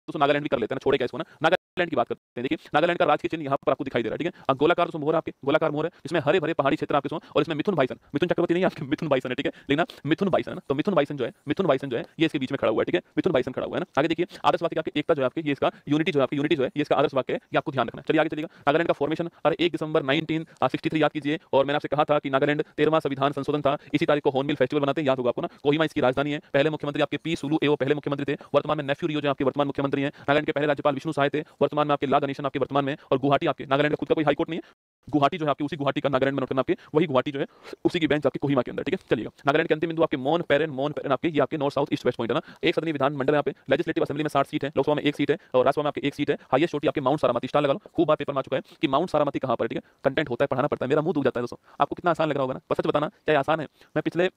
दोस्तों नागालैंड भी कर लेते हैं, छोड़े क्या इसको ना। नागालैंड की बात करते हैं। देखिए नागालैंड का राजकीय चिन्ह यहाँ पर आपको दिखाई दे रहा है, ठीक है। गोलाकार मोहर आपके, गोलाकार मोहर है, इसमें हरे भरे पहाड़ी क्षेत्र आपके, और इसमें मिथुन बाइसन, मिथुन चक्रवर्ती नहीं है आपके, मिथुन बाइसन है, ठीक है। लेकिन मिथुन बाइसन है ना, तो मिथुन बाइसन जो है, मिथुन बाइसन जो है ये इसके बीच में खड़ा हुआ है, ठीक है। मिथुन बाइसन खड़ा हुआ है ना। आगे देखिए आदर्श वाक्य आपके एकता जो है आपके, ये इसका यूनिटी जो है आपकी, यूनिटी जो है ये इसका आदर्श वाक्य है, ये आपको ध्यान रखना है। चलिए आगे चलिएगा। नागालैंड का फॉर्मेशन, अरे 1 दिसंबर 1963 याद कीजिए। और मैंने आपसे कहा था कि नागालैंड 13वां संविधान संशोधन था, इसी तारीख को हॉर्नबिल फेस्टिवल बनाते हैं, याद होगा आपको ना। कोहिमा इसकी राजधानी है। पहले मुख्यमंत्री आपके पी सुलू ए वो पहले मुख्यमंत्री थे, वर्तमान में नेफ्यू रियो जो आपके वर्तमान मुख्यमंत्री हैं। नागालैंड के पहले राज्यपाल विष्णु सहाय थे, वर्तमान में आपके ला गणेशन आपके वर्तमान में। और गुवाहाटी आपके, नागालैंड का खुद का कोई हाई कोर्ट नहीं है, गुवाहाटी जो है आपकी उसी गुवाहाटी का नागालैंड में नोट करना आपके, वही गुवाहाटी जो है उसी की बेंच आपके कोहिमा के अंदर, ठीक है। चलिएगा नागालैंड के अंतिम बिंदु आपके मोन पेरेन आपके, ये आपके north south east west point है ना। एक सदनी विधानमंडल यहाँ पे, लेजिस्लेटिव असेंबली में 60 सीट है, लोकसभा में 1 सीट है और राज्यसभा में आपके 1 सीट है। हाईएस्ट चोटी आपके माउंट सारामती, स्टार लगा लो, खूब बार पेपर में आ चुका है कि माउंट सारामती कहां पर है, ठीक है। कंटेंट होता है, पढ़ाना पड़ता है, मेरा मुंह दुख जाता है दोस्तों। आपको कितना आसान लग रहा होगा ना, पर सच बताना क्या आसान है। मैं पिछले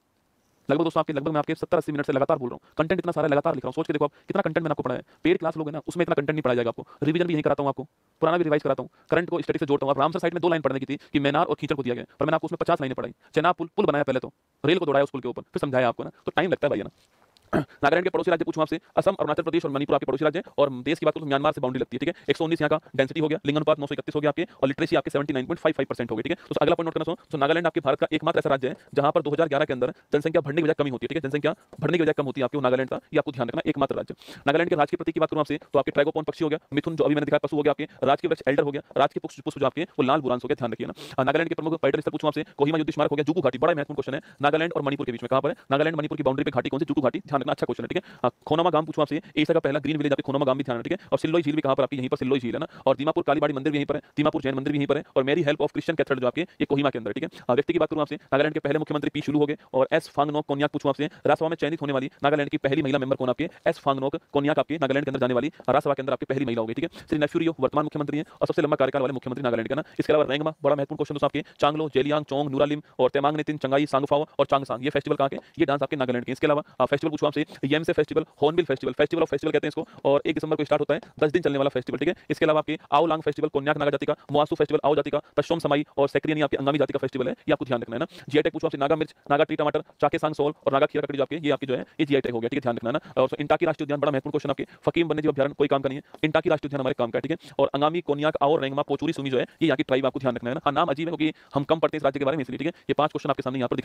लगभग दोस्तों आपके लगभग मैं आपके 70-80 मिनट से लगातार बोल रहा हूँ, कंटेंट इतना सारा लगातार लिख रहा हूँ। सोच के देखो आप कितना कंटेंट मैंने आपको पढ़ाया है। पेड क्लास लोगे ना उसमें इतना कंटेंट नहीं पढ़ाया जाएगा आपको। रिवीजन भी यही कराता हूँ आपको, पुराना भी रिवाइज कराता हूँ, करंट को स्टैटिक से जोड़ता हूँ। अब रामसर साइड में 2 लाइन पढ़ने की थी कि मैनार और कीचड़ को दिया गया, पर मैंने आपको उसमें 50 लाइनें पढ़ाई। चेनाब पुल बनाया, पहले तो रेल को दौड़ाया उस पुल के ऊपर, फिर समझाया आपको ना, तो टाइम लगता है भैया ना। नागालैंड के पड़ोसी राज्य पूछूं आपसे, असम, अरुणाचल प्रदेश और मणिपुर आपके पड़ोसी राज्य। और देश की बात करूं तो म्यांमार से बाउंड्री लगती है, ठीक है। 119 यहाँ का डेंसिटी हो गया, लिंगानुपात 931 हो गया आपके, और लिटरेसी आपके 79.55% हो गई, ठीक है। तो अगला पॉइंट नोट करना। तो नागालैंड आपके भारत का एकमात्र ऐसा राज्य है जहां पर 2011 के अंदर जनसंख्या बढ़ने की बजाय कमी होती है, ठीक है। जनसंख्या बढ़ने की बजाय कम होती है आपके नागालैंड का, ये आपको ध्यान रखना, एकमात्र राज्य। नागालैंड के राजकीय प्रतीक की बात करूं आपसे तो आपके ट्राइगोपॉन पक्षी हो गया, मिथुन जो अभी मैंने दिखाया पशु हो गया आपके, राजकीय वृक्ष एल्डर हो गया, राजकीय पुष्प जो आपके वो लाल बुरांस हो गया, ध्यान रखिए ना। नागालैंड के प्रमुख पर्यटन स्थल पूछूं आपसे, कोहिमा युद्ध स्मारक हो गया, जुगु घाटी, बड़ा महत्वपूर्ण क्वेश्चन है। नागालैंड और मणिपुर के बीच में कहां पर है, नागालैंड मणिपुर की बाउंड्री पे घाटी कौन सी, जुगु घाटी, ध्यान रखना, अच्छा क्वेश्चन है, ठीक है। खोनामा गांव पूछूं आपसे, एशिया का पहला ग्रीन विलेज आपके खोनामा गांव भी ध्यान रखना, ठीक है। और सिल्लोई झील भी कहां पर आपकी, यहीं पर सिल्लोई झील है ना। और दीमापुर कालीबाड़ी मंदिर भी यहीं पर है, दीमापुर जैन मंदिर भी यहीं पर है। और मेरी हेल्प ऑफ क्रिश्चियन कैथेड्रल जो आपके ये कोहिमा के अंदर, ठीक है। व्यक्ति की बात करूं आपसे, नागालैंड के पहले मुख्यमंत्री पी शुलू हो गए। और एस फांगनोक कोन्याक पूछूं आपसे, राज्यसभा में चयनित होने वाली नागालैंड की पहली महिला मेंबर कौन आपके, एस फांगनोक कोन्याक आपके नागालैंड के अंदर जाने वाली राज्यसभा के अंदर आपकी पहली महिला होगी, ठीक है। श्री नेफ्यू रियो वर्तमान मुख्यमंत्री हैं और सबसे लंबा कार्यकाल वाले मुख्यमंत्री नागालैंड का ना। इसके अलावा रेंगमा, बड़ा महत्वपूर्ण क्वेश्चन दोस्तों आपके, चांगलो, जेलियांग, चोंग, नूरालिम और तेमांग नेतिन, चंगाई, सांगफाओ और चांगसांग, ये फेस्टिवल कहां के, ये डांस आपके नागालैंड के। इसके अलावा फेस्टिवल पूछूं आपसे, येमसे festival, hornbill festival, festival of festival कहते हैं इसको, और 1 दिसंबर को स्टार्ट होता है, 10 दिन चलने वाला फेस्टिवल, ठीक है। इसके अलावा आपके आओलांग फेस्टिवल कोन्याक नागा जाति का, मुआसू फेस्टिवल आओ जाति का, तशोम समाई और सेक्रियनी आपकी अंगामी जाति का फेस्टिवल है, ये आपको ध्यान रखना है ना। जीआई टैग पूछूं आपसे, नागा मिर्च, नागा ट्री टमाटर, चाके सांग सोल और नागा खीरा ककड़ी जो आपके, ये आपकी जो है ये जीआई टैग हो गया, ठीक है, ध्यान रखना है ना। और इंटाकी राष्ट्रीय उद्यान, बड़ा महत्वपूर्ण क्वेश्चन आपके, फकीम वन्यजीव अभ्यारण्य कोई काम का नहीं है, इंटाकी राष्ट्रीय उद्यान हमारे काम का है, ठीक है। और अंगामी, कोन्याक, आओ, रेंगमा, पोचुरी, सुमी जो है ये यहाँ की ट्राइब, आपको ध्यान रखना है ना। हाँ, नाम अजीब है क्योंकि हम कम पढ़ते हैं इस राज्य के बारे में, इसलिए, ठीक है। ये 5 क्वेश्चन आपके सामने यहाँ पर